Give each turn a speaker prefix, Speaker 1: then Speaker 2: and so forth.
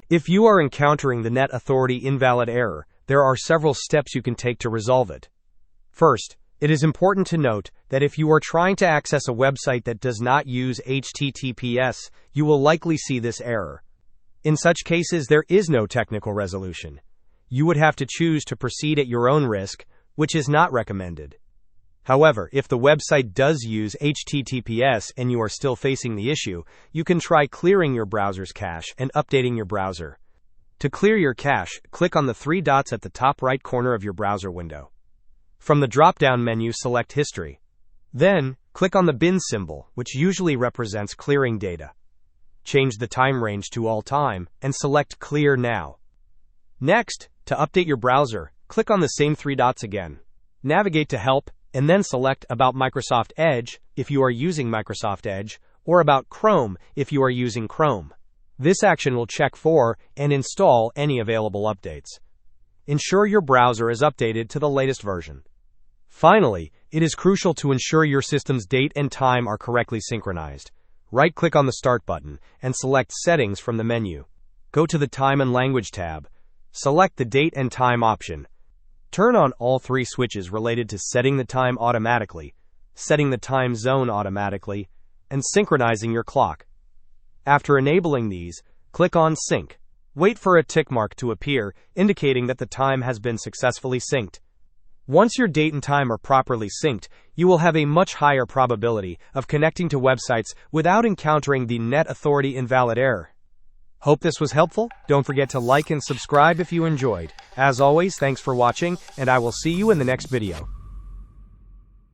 Speaker 1: If you are encountering the Net Authority invalid error, there are several steps you can take to resolve it. First, it is important to note that if you are trying to access a website that does not use HTTPS, you will likely see this error. In such cases, there is no technical resolution. You would have to choose to proceed at your own risk, which is not recommended. However, if the website does use HTTPS and you are still facing the issue, you can try clearing your browser's cache and updating your browser. To clear your cache, click on the three dots at the top right corner of your browser window. From the drop-down menu, select History. Then, click on the bin symbol, which usually represents clearing data. Change the time range to All Time, and select Clear Now. Next, to update your browser, click on the same three dots again. Navigate to Help, and then select About Microsoft Edge if you are using Microsoft Edge, or About Chrome if you are using Chrome. This action will check for and install any available updates. Ensure your browser is updated to the latest version. Finally, it is crucial to ensure your system's date and time are correctly synchronized. Right-click on the Start button and select Settings from the menu. Go to the Time and Language tab. Select the Date and Time option. Turn on all three switches related to setting the time automatically, setting the time zone automatically, and synchronizing your clock. After enabling these, click on Sync. Wait for a tick mark to appear, indicating that the time has been successfully synced. Once your date and time are properly synced, you will have a much higher probability of connecting to websites without encountering the Net Authority invalid error. Hope this was helpful. Don't forget to like and subscribe if you enjoyed. As always, thanks for watching, and I will see you in the next video.